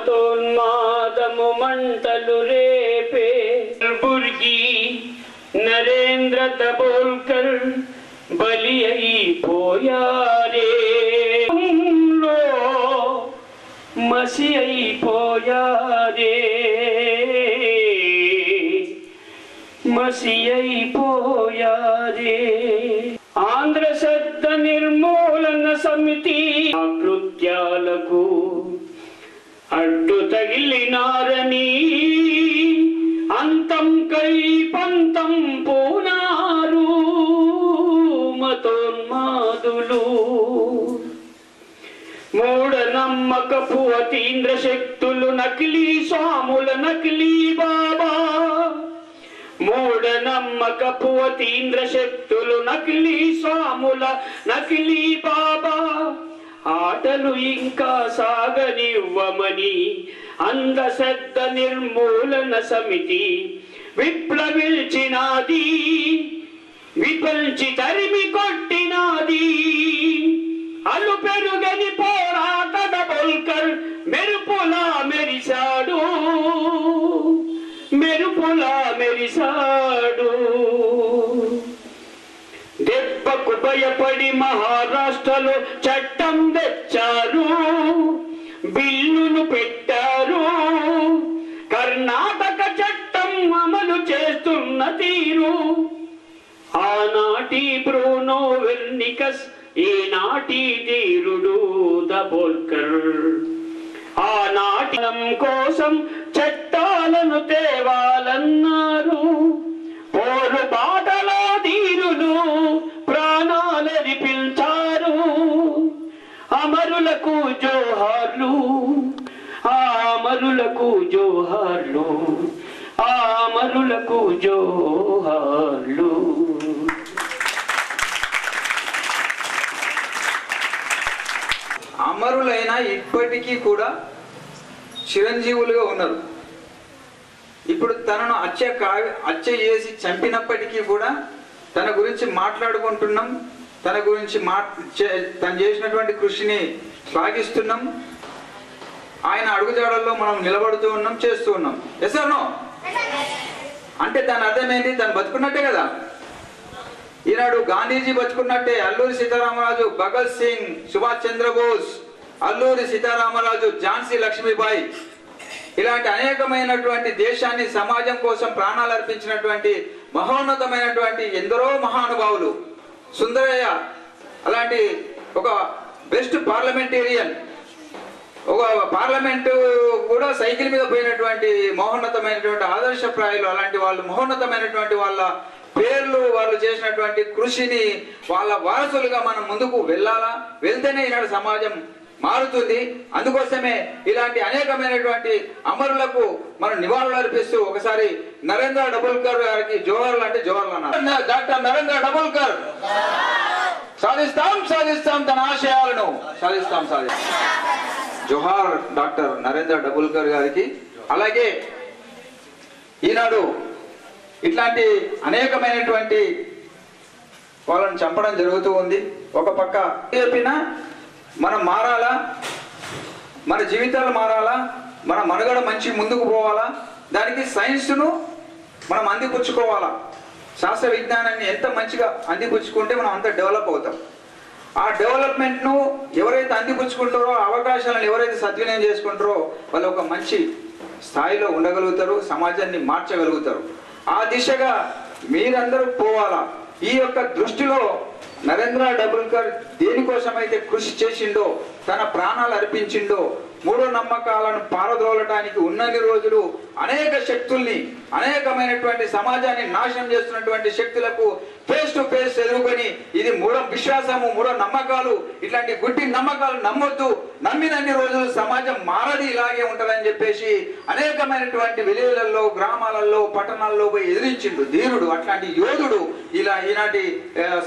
మతోన్మాదము మంటలు రేపే బుర్గి నరేంద్ర దబోల్కర్ బలి అయిపోయారే, మసి అయిపోయారే, మసి అయిపోయారే. ఆంధ్ర శబ్ద నిర్మూలన సమితి కృత్యాలకు అడ్డు తగిలినారని అంతం కై పంతం పూనారు మతోన్మాదులు. మూఢనమ్మకపు అతీంద్ర శక్తులు నకిలీ స్వాముల నకిలీ బాబా, మూఢనమ్మకపు అతీంద్ర శక్తులు నకిలీ స్వాముల నకిలీ బాబా ఆటలు ఇంకా సాగనివ్వమని అంధశ్రద్ధ నిర్మూలన సమితి విప్లవించినాది, విపల్చి తరిమి కొట్టినాది. అలు పెరుగని పోరాట దబోల్కర్ మెరుపులా మెరిశాడు, మెరుపులా మెరిశాడు. దెబ్బకు భయపడి మహారాష్ట్రలో చట్టం తెచ్చారు, బిల్లును పెట్టారు. కర్ణాటక చట్టం అమలు చేస్తున్న తీరు ఆనాటి బ్రూనో వెర్నికస్, ఈనాటి ధీరుడు దబోల్కర్. ఆనాటి కోసం చట్టాలను తేవాలన్నారు, పోరు బాటలో ధీరులు ప్రాణాలర్పించారు. అమరులకు జోహార్లు, ఆ అమరులకు జోహార్లు, ఆ అమరులకు జోహార్లు. అమరులైన ఇప్పటికీ కూడా చిరంజీవులుగా ఉన్నారు. ఇప్పుడు తనను హత్య చేసి చంపినప్పటికీ కూడా తన గురించి మాట్లాడుకుంటున్నాం, తన గురించి తను చేసినటువంటి కృషిని శ్లాఘిస్తున్నాం. ఆయన అడుగుజాడల్లో మనం నిలబడుతూ ఉన్నాం, చేస్తూ ఉన్నాం. Yes or no? అంటే దాని అర్థం ఏంటి? తను బతుకున్నట్టే కదా. ఈనాడు గాంధీజీ బతుకున్నట్టే, అల్లూరి సీతారామరాజు, భగత్ సింగ్, సుభాష్ చంద్రబోస్, అల్లూరి సీతారామరాజు, ఝాన్సీ లక్ష్మీబాయి, ఇలాంటి అనేకమైనటువంటి దేశాన్ని సమాజం కోసం ప్రాణాలు అర్పించినటువంటి మహోన్నతమైనటువంటి ఎందరో మహానుభావులు. సుందరయ్య అలాంటి ఒక బెస్ట్ పార్లమెంటేరియన్, ఒక పార్లమెంటు కూడా సైకిల్ మీద పోయినటువంటి మహోన్నతమైనటువంటి ఆదర్శప్రాయాలు, అలాంటి వాళ్ళు మహోన్నతమైనటువంటి వాళ్ళ పేర్లు, వాళ్ళు చేసినటువంటి కృషిని వాళ్ళ వారసులుగా మనం ముందుకు వెళ్ళాలా. వెళ్తేనే ఈనాడు సమాజం మారుతుంది. అందుకోసమే ఇలాంటి అనేకమైనటువంటి అమరులకు మనం నివాళులు అర్పిస్తూ ఒకసారి నరేంద్ర డబోల్కర్ గారికి జోహార్లు అంటే జోహార్లు అన్నారు. డాక్టర్ నరేంద్ర డబోల్కర్ సాధిస్తాం సాధిస్తాం తన ఆశయాలను సాధిస్తాం సాధిస్తాం. జోహార్ డాక్టర్ నరేంద్ర డబోల్కర్ గారికి. అలాగే ఈనాడు ఇట్లాంటి అనేకమైనటువంటి వాళ్ళని చంపడం జరుగుతూ ఉంది. ఒక పక్క చెప్పినా మనం మారాలా, మన జీవితాలు మారాలా, మన మనుగడ మంచి ముందుకు పోవాలా, దానికి సైన్స్ను మనం అందిపుచ్చుకోవాలా. శాస్త్ర విజ్ఞానాన్ని ఎంత మంచిగా అందిపుచ్చుకుంటే మనం అంత డెవలప్ అవుతాం. ఆ డెవలప్మెంట్ను ఎవరైతే అందిపుచ్చుకుంటారో, అవకాశాలను ఎవరైతే సద్వినియోగం చేసుకుంటారో వాళ్ళు ఒక మంచి స్థాయిలో ఉండగలుగుతారు, సమాజాన్ని మార్చగలుగుతారు. ఆ దిశగా మీరందరూ పోవాలా. ఈ యొక్క దృష్టిలో నరేంద్ర డబోల్కర్ దేనికోసమైతే కృషి చేసిండో, తన ప్రాణాలు అర్పించిండో, మూఢ నమ్మకాలను పారద్రోలటానికి ఉన్నన్ని రోజులు అనేక శక్తుల్ని, అనేకమైనటువంటి సమాజాన్ని నాశనం చేస్తున్నటువంటి శక్తులకు ఫేస్ టు ఫేస్ ఎదుర్కొని ఇది మూఢ విశ్వాసము, మూఢ నమ్మకాలు, ఇట్లాంటి గుడ్డి నమ్మకాలు నమ్మొద్దు, నమ్మినన్ని రోజులు సమాజం మారది, ఇలాగే ఉంటుందని చెప్పేసి అనేకమైనటువంటి విలేజ్లలో, గ్రామాలలో, పట్టణాల్లో పోయి ఎదిరించిండు ధీరుడు. అట్లాంటి యోధుడు ఇలా ఈనాటి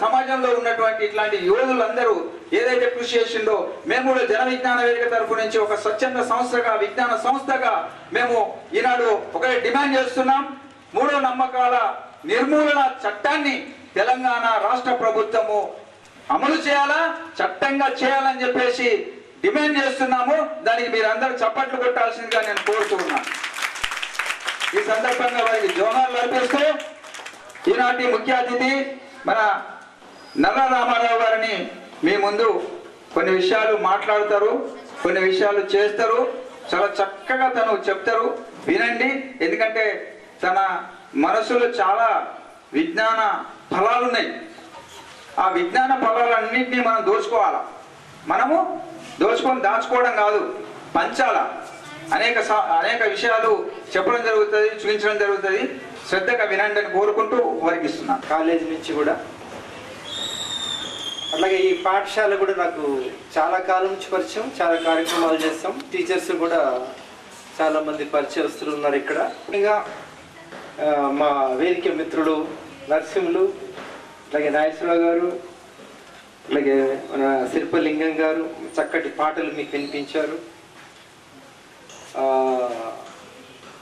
సమాజంలో ఉన్నటువంటి ఇట్లాంటి యోధులందరూ ఏదైతే కృషి చేసిండో, మేము కూడా జన విజ్ఞాన వేదిక తరఫు నుంచి ఒక స్వచ్ఛంద సంస్థగా, విజ్ఞాన సంస్థగా మేము ఈనాడు ఒకటే డిమాండ్ చేస్తున్నాం. మూఢ నమ్మకాల నిర్మూలన చట్టాన్ని తెలంగాణ రాష్ట్ర ప్రభుత్వము అమలు చేయాలా, చట్టంగా చేయాలని చెప్పేసి డిమాండ్ చేస్తున్నాము. దానికి మీరందరూ చప్పట్లు కొట్టాల్సిందిగా నేను కోరుతూ ఉన్నాను. ఈ సందర్భంగా వారికి జోహార్లు అర్పిస్తూ ఈనాటి ముఖ్య అతిథి మన నల్ల రామారావు గారిని మీ ముందు కొన్ని విషయాలు మాట్లాడతారు, కొన్ని విషయాలు చేస్తారు. చాలా చక్కగా తను చెప్తారు, వినండి. ఎందుకంటే తన మనసులో చాలా విజ్ఞాన ఫలాలు ఉన్నాయి. ఆ విజ్ఞాన ఫలాలన్నింటినీ మనం దోచుకోవాలా. మనము దోచుకొని దాచుకోవడం కాదు, పంచాల. అనేక విషయాలు చెప్పడం జరుగుతుంది, చూపించడం జరుగుతుంది. శ్రద్ధగా వినండి అని కోరుకుంటూ వర్గిస్తున్నాను. కాలేజ్ నుంచి కూడా అట్లాగే ఈ పాఠశాల కూడా నాకు చాలా కాలం నుంచి పరిచయం, చాలా కార్యక్రమాలు చేస్తాం. టీచర్స్ కూడా చాలా మంది పరిచయస్తులు ఉన్నారు ఇక్కడ. ఇంకా మా వేదిక మిత్రులు నరసింహులు, అలాగే నాగేశ్వరరావు గారు, అలాగే మన శిల్పలింగం గారు చక్కటి పాటలు మీకు వినిపించారు.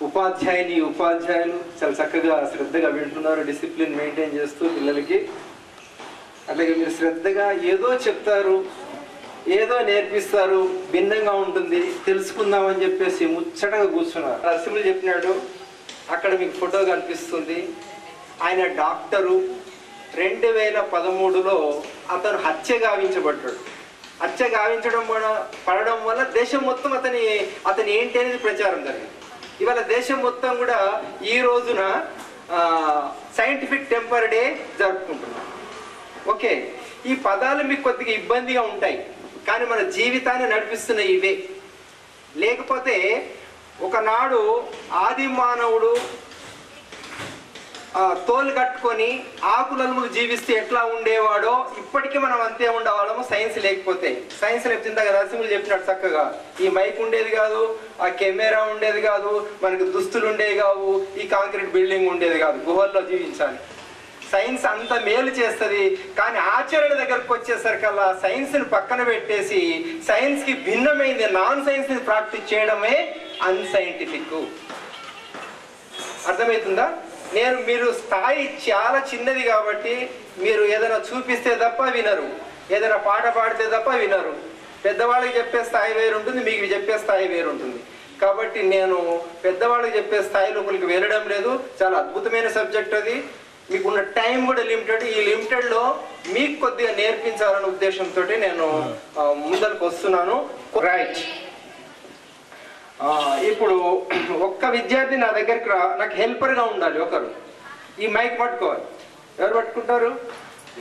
ఉపాధ్యాయులు చాలా చక్కగా శ్రద్ధగా వింటున్నారు, డిసిప్లిన్ మెయింటైన్ చేస్తూ పిల్లలకి. అట్లాగే మీరు శ్రద్ధగా ఏదో చెప్తారు, ఏదో నేర్పిస్తారు, భిన్నంగా ఉంటుంది, తెలుసుకుందామని చెప్పేసి ముచ్చటగా కూర్చున్నారు. నరసింహులు చెప్పినాడు, అక్కడ మీకు ఫోటో కనిపిస్తుంది. ఆయన డాక్టరు. 2013లో అతను హత్య గావించబడ్డాడు. హత్య గావించడం పడడం వల్ల దేశం మొత్తం అతని ఏంటి అనేది ప్రచారం జరిగింది. ఇవాళ దేశం మొత్తం కూడా ఈ రోజున సైంటిఫిక్ టెంపర్ డే జరుపుకుంటున్నాం. ఓకే, ఈ పదాలు మీకు కొద్దిగా ఇబ్బందిగా ఉంటాయి, కానీ మన జీవితాన్ని నడిపిస్తున్న ఇవే. లేకపోతే ఒకనాడు ఆది మానవుడు తోలు కట్టుకొని ఆకులను జీవిస్తే ఎట్లా ఉండేవాడో ఇప్పటికీ మనం అంతే ఉండేవాళ్ళము. సైన్స్ లేకపోతే ఇందాక నరసింహులు చెప్పినట్టు చక్కగా ఈ మైక్ ఉండేది కాదు, ఆ కెమెరా ఉండేది కాదు, మనకు దుస్తులు ఉండేవి కావు, ఈ కాంక్రీట్ బిల్డింగ్ ఉండేది కాదు. గుహల్లో జీవించాలి. సైన్స్ అంత మేలు చేస్తుంది, కానీ ఆచరణ దగ్గరకు వచ్చేసరికల్లా సైన్స్ని పక్కన పెట్టేసి సైన్స్కి భిన్నమైంది నాన్ సైన్స్ని ప్రాక్టీస్ చేయడమే అన్సైంటిఫిక్. అర్థమవుతుందా? మీరు స్థాయి చాలా చిన్నది కాబట్టి మీరు ఏదైనా చూపిస్తే తప్ప వినరు, ఏదైనా పాట పాడితే తప్ప వినరు. పెద్దవాళ్ళకి చెప్పే స్థాయి వేరు ఉంటుంది, మీకు చెప్పే స్థాయి వేరు ఉంటుంది. కాబట్టి నేను పెద్దవాళ్ళకి చెప్పే స్థాయి లోపలికి వెళ్ళడం లేదు. చాలా అద్భుతమైన సబ్జెక్ట్ అది. మీకున్న టైం కూడా లిమిటెడ్. ఈ లిమిటెడ్లో మీకు కొద్దిగా నేర్పించాలనే ఉద్దేశంతో నేను ముందరకు వస్తున్నాను. రైట్, ఇప్పుడు ఒక్క విద్యార్థి నా దగ్గరికి నాకు హెల్పర్గా ఉండాలి ఒకరు. ఈ మైక్ పట్టుకోవాలి. ఎవరు పట్టుకుంటారు?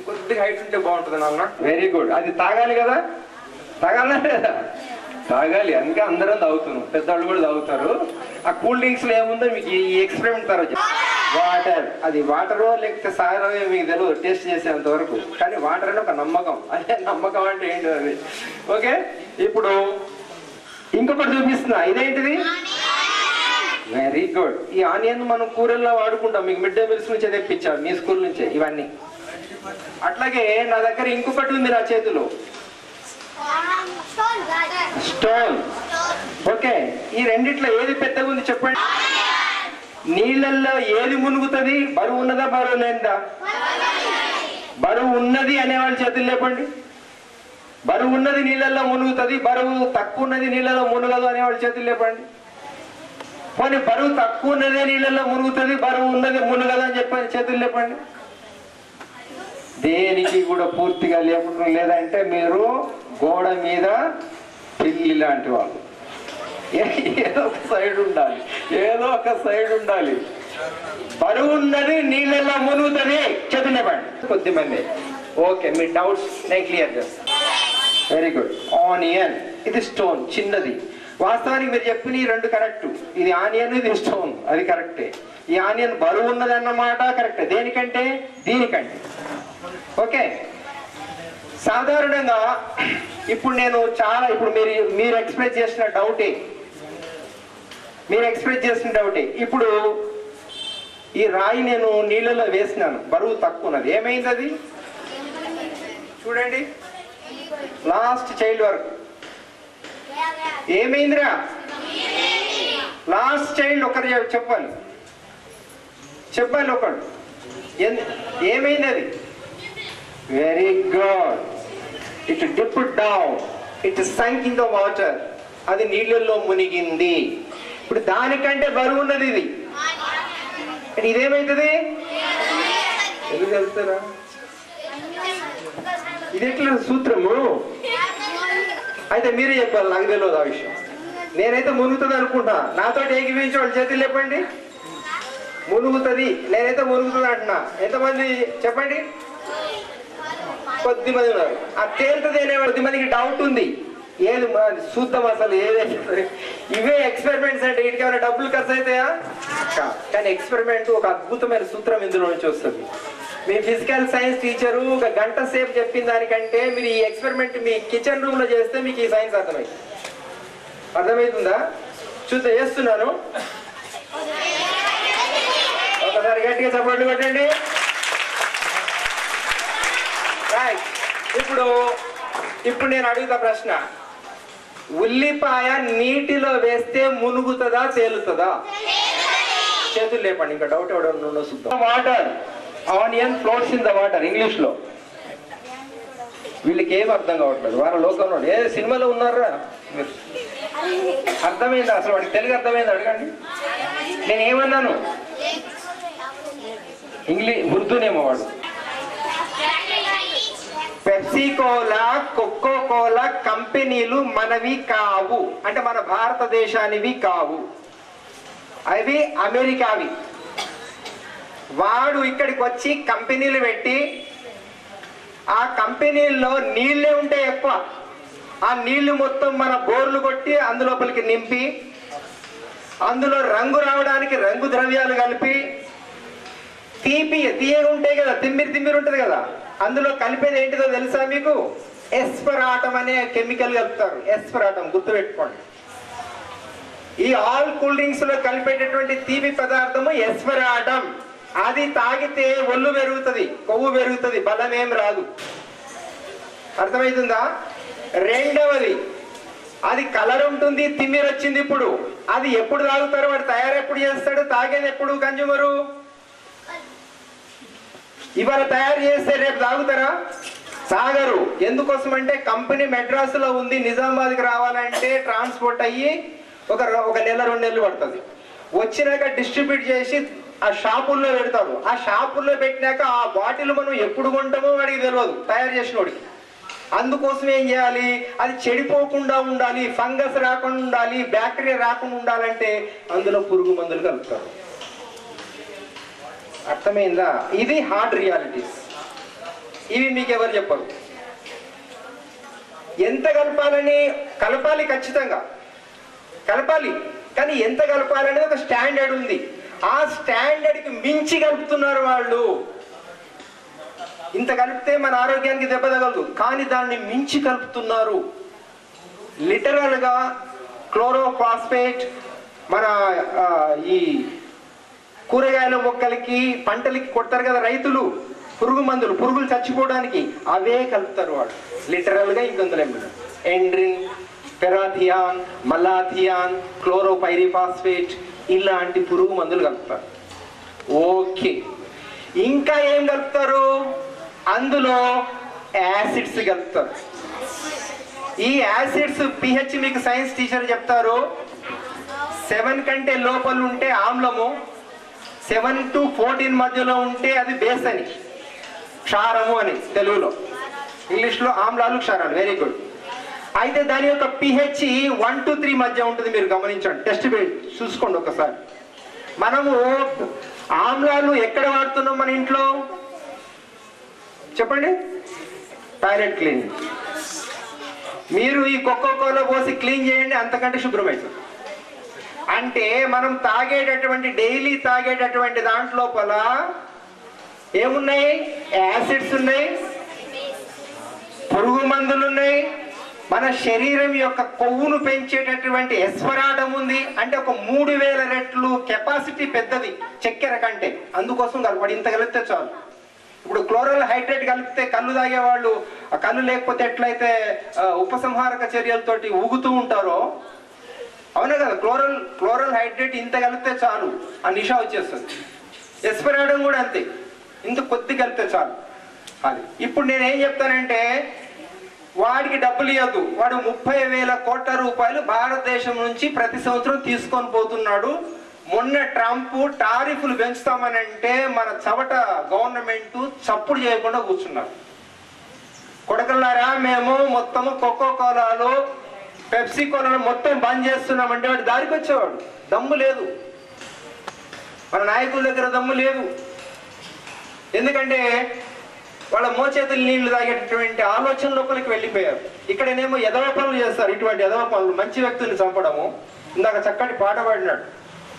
కొద్దిగా హైట్ ఉంటే బాగుంటుంది నాన్న. Very good. అది తాగాలి కదా, తాగాలా లేదా? తాగాలి. అందుకే అందరం తాగుతున్నాం, పెద్దవాళ్ళు కూడా తాగుతారు. ఆ కూల్ డ్రింక్స్లో ఏముందో మీకు ఈ ఎక్స్పెరిమెంట్ తర్వాత వాటర్. అది వాటరో లేకపోతే సారో మీకు తెలియదు టేస్ట్ చేసేంత వరకు, కానీ వాటర్ అని ఒక నమ్మకం. అదే నమ్మకం అంటే ఏంటి అది. ఓకే, ఇప్పుడు ఇంకొకటి చూపిస్తున్నా. ఇదేంటిది? Very good. ఈ ఆనియన్ మనం కూరల్లో వాడుకుంటాం. మీకు మిడ్ డే మీల్స్ నుంచే తెప్పించారు, మీ స్కూల్ నుంచే ఇవన్నీ. అట్లాగే నా దగ్గర ఇంకొకటి ఉంది నా చేతిలో, స్టోన్. ఓకే, ఈ రెండిట్లో ఏది పెద్దగా ఉంది చెప్పండి? నీళ్ళల్లో ఏది మునుగుతుంది? బరువు ఉన్నదా, బరువు లేదా? బరువు ఉన్నది అనేవాళ్ళు చేతులు లేపండి. బరువు ఉన్నది నీళ్ళల్లో మునుగుతుంది, బరువు తక్కువ ఉన్నది నీళ్ళలో మునుగదు అనేవాళ్ళు చేతులు లేపండి. పోనీ బరువు తక్కువ ఉన్నదే నీళ్ళల్లో మునుగుతుంది, బరువు ఉన్నది మునుగదు అని చెప్పని చేతులు లేపండి. దేనికి కూడా పూర్తిగా లేకుండా లేదంటే మీరు గోడ మీద పిల్లి లాంటి వాళ్ళు. ఏదో ఒక సైడ్ ఉండాలి, ఏదో ఒక సైడ్ ఉండాలి. బరువు ఉన్నది నీళ్ళల్లో మునుగుతుంది, చేతులు లేపండి కొద్దిమంది. ఓకే, మీ డౌట్స్ నేను క్లియర్ చేస్తాను. Very good. ఆనియన్, ఇది స్టోన్, చిన్నది. వాస్తవానికి మీరు చెప్పిన ఈ రెండు కరెక్ట్. ఇది ఆనియన్, ఇది స్టోన్, అది కరెక్టే. ఈ ఆనియన్ బరువు ఉన్నది అన్నమాట కరెక్టే. దేనికంటే? దీనికంటే. ఓకే, సాధారణంగా ఇప్పుడు నేను ఇప్పుడు మీరు ఎక్స్ప్రెస్ చేసిన డౌటే, ఇప్పుడు ఈ రాయి నేను నీళ్ళలో వేసినాను, బరువు తక్కువ ఉన్నది. ఏమైంది అది? చూడండి, లాస్ట్ చైల్డ్ వరకు ఏమైందిరా? లాస్ట్ చైల్డ్ ఒకరు చెప్పాలి ఒకడు. ఏమైంది అది? Very good. It dip down, it sunk in the water, అది నీళ్ళల్లో మునిగింది. ఇప్పుడు దానికంటే బరువు ఉన్నది ఇది, ఇదేమవుతుంది? ఎందుకు తెలుస్తారా? ఇది ఎట్లా సూత్రము? అయితే మీరే చెప్పాలి, నాకు తెలియదు ఆ విషయం. నేనైతే మునుగుతుంది అనుకుంటా. నాతో ఏకీవించి వాళ్ళు చేతులు లేపండి. మునుగుతుంది, నేనైతే మునుగుతుంది అంటున్నా. ఎంతమంది చెప్పండి? కొద్దిమంది ఉన్నారు. ఆ తేలుతుంది అనే కొద్దిమందికి డౌట్ ఉంది. ఏది చూద్దాం అసలు ఏదైతే. ఇవే ఎక్స్పెరిమెంట్స్ అంటే వీటికి డబ్బులు ఖర్చు అవుతాయా? కానీ ఎక్స్పెరిమెంట్ ఒక అద్భుతమైన సూత్రం ఇందులో నుంచి వస్తుంది. మీ ఫిజికల్ సైన్స్ టీచరు ఒక గంట సేపు చెప్పిన దానికంటే మీరు ఈ ఎక్స్పెరిమెంట్ మీ కిచెన్ రూమ్ లో చేస్తే మీకు ఈ సైన్స్ అర్థమవుతుందా? చూద్దాం, చేస్తున్నాను. ఒకసారి గట్టిగా చప్పట్లు కొట్టండి. ఇప్పుడు నేను అడుగుతా ప్రశ్న, ఉల్లిపాయ నీటిలో వేస్తే మునుగుతుందా తేలుతుందా? చేతులు లేపండి, ఇంకా డౌట్ ఎవడో చూద్దాం. Water, onion floats in the water, English లో. వీళ్ళకి ఏం అర్థం కావట్లేదు, వారి లోకంలో ఏ సినిమాలో ఉన్నారా మీరు? అర్థమైందా అసలు? వాడికి తెలుగు అర్థమైంది అడగండి. నేనేమన్నాను? ఇంగ్లీష్ ఉర్దూనేమో వాడు. పెప్సీ కోలా, కోకో కోలా కంపెనీలు మనవి కావు, అంటే మన భారతదేశానివి కావు, అవి అమెరికావి. వాడు ఇక్కడికి వచ్చి కంపెనీలు పెట్టి ఆ కంపెనీల్లో నీళ్ళే ఉంటాయి ఎక్కువ. ఆ నీళ్లు మొత్తం మన బోర్లు కొట్టి అందులోపలికి నింపి అందులో రంగు రావడానికి రంగు ద్రవ్యాలు కలిపి తీయగా ఉంటాయి కదా, తిమ్మిరి ఉంటుంది కదా, అందులో కలిపేది ఏంటిదో తెలుసా మీకు? ఎస్పరాటం అనే కెమికల్ కలుపుతారు. ఎస్పరాటం గుర్తుపెట్టుకోండి. ఈ ఆల్ కూల్ డ్రింక్స్ లో కలిపేటటువంటి తీపి పదార్థము ఎస్పరాటం. అది తాగితే ఒళ్ళు పెరుగుతుంది, కొవ్వు పెరుగుతుంది, బలం ఏం రాదు. అర్థమవుతుందా? రెండవది, అది కలర్ ఉంటుంది, తిమ్మిరి వచ్చింది. ఇప్పుడు అది ఎప్పుడు తాగుతారు? వాడు తయారు ఎప్పుడు చేస్తాడు? తాగేది ఎప్పుడు కన్జ్యూమరు? ఇవాళ తయారు చేస్తే రేపు తాగుతారా? తాగరు. ఎందుకోసం అంటే కంపెనీ మెడ్రాస్లో ఉంది, నిజామాబాద్కి రావాలంటే ట్రాన్స్పోర్ట్ అయ్యి ఒక నెల 2 నెలలు పడుతుంది. వచ్చినాక డిస్ట్రిబ్యూట్ చేసి ఆ షాపుల్లో పెడతారు. ఆ షాపుల్లో పెట్టినాక ఆ బాటిల్ మనం ఎప్పుడు కొంటామో వాడికి తెలియదు, తయారు చేసిన వాడికి. అందుకోసం ఏం చేయాలి? అది చెడిపోకుండా ఉండాలి, ఫంగస్ రాకుండా ఉండాలి, బ్యాక్టీరియా రాకుండా ఉండాలంటే అందులో పురుగు మందులు కలుపుతారు. అర్థమైందా? ఇది హార్డ్ రియాలిటీస్. ఇవి మీకు ఎవరు చెప్పరు. ఎంత కలపాలి, ఖచ్చితంగా కలపాలి. కానీ ఎంత కలపాలనేది ఒక స్టాండర్డ్ ఉంది. ఆ స్టాండర్డ్కి మించి కలుపుతున్నారు వాళ్ళు. ఇంత కలిపితే మన ఆరోగ్యానికి దెబ్బ తగలదు, కానీ దాన్ని మించి కలుపుతున్నారు. లిటరల్ గా క్లోరోఫాస్ఫేట్ మన ఈ కూరగాయల మొక్కలకి పంటలకి కొడతారు కదా రైతులు, పురుగు మందులు, పురుగులు చచ్చిపోవడానికి, అవే కలుపుతారు వాళ్ళు లిటరల్ గా. ఇంకొందరు ఎండ్రిన్, పెరాథియాన్, మలాథియాన్, క్లోరోపైరిఫాస్ఫేట్ ఇలాంటి పురుగు మందులు కలుపుతారు. ఓకే, ఇంకా ఏం కలుపుతారు? అందులో యాసిడ్స్ కలుపుతారు. ఈ యాసిడ్స్ పిహెచ్ మీకు సైన్స్ టీచర్ చెప్తారు. 7 కంటే లోపల ఉంటే ఆమ్లము, 7 to 14 మధ్యలో ఉంటే అది బేస్ అని, క్షారము అని తెలుగులో. ఇంగ్లీష్లో ఆమ్లాలు, క్షారాలు. Very good. అయితే దాని యొక్క పిహెచ్ 1 to 3 మధ్య ఉంటుంది. మీరు గమనించండి, టెస్ట్ చూసుకోండి ఒకసారి. మనము ఆమ్లాలు ఎక్కడ వాడుతున్నాం మన ఇంట్లో? చెప్పండి. Toilet cleaning. మీరు ఈ కోకోకోలా పోసి క్లీన్ చేయండి, అంతకంటే శుభ్రమవుతుంది. అంటే మనం డైలీ తాగేటటువంటి దాంట్లోపల ఏమున్నాయి? యాసిడ్స్ ఉన్నాయి, పురుగు మందులు ఉన్నాయి, మన శరీరం యొక్క కొవ్వును పెంచేటటువంటి ఎస్పరాటం ఉంది. అంటే ఒక 3000 రెట్లు కెపాసిటీ పెద్దది చక్కెర కంటే. అందుకోసం కలపడి ఇంత కలిపితే చాలు. ఇప్పుడు క్లోరల్ హైడ్రేట్ కలిపితే కళ్ళు తాగేవాళ్ళు, కళ్ళు లేకపోతే ఎట్లయితే ఉపసంహారక చర్యలతోటి ఊగుతూ ఉంటారో, అవునా కదా? క్లోరల్ హైడ్రేట్ ఇంత కలిపితే చాలు, ఆ నిషా వచ్చేస్తుంది. ఎస్పరాటం కూడా అంతే, ఇంత కొద్ది కలిపితే చాలు. అది ఇప్పుడు నేనేం చెప్తానంటే, వాడికి డబ్బులు ఇవ్వద్దు. వాడు 30,000 కోట్ల రూపాయలు భారతదేశం నుంచి ప్రతి సంవత్సరం తీసుకొని పోతున్నాడు. మొన్న ట్రంప్ టారిఫ్లు పెంచుతామనంటే మన చవట గవర్నమెంట్ చప్పుడు చేయకుండా కూర్చున్నారు. కొడకల్లారా, మేము మొత్తము కోకో కోలాలు పెప్సీ కోలాలు మొత్తం బంద్ చేస్తున్నామంటే వాడు దారికి వచ్చేవాడు. దమ్ము లేదు, మన నాయకుల దగ్గర దమ్ము లేదు. ఎందుకంటే వాళ్ళ మోచేతులు నీళ్లు తాగేటటువంటి ఆలోచన లోపలికి వెళ్ళిపోయారు. ఇక్కడనేమో ఎదవ పనులు చేస్తారు. ఇటువంటి ఎదవ పనులు, మంచి వ్యక్తుల్ని చంపడము. ఇందాక చక్కటి పాట పాడినాడు,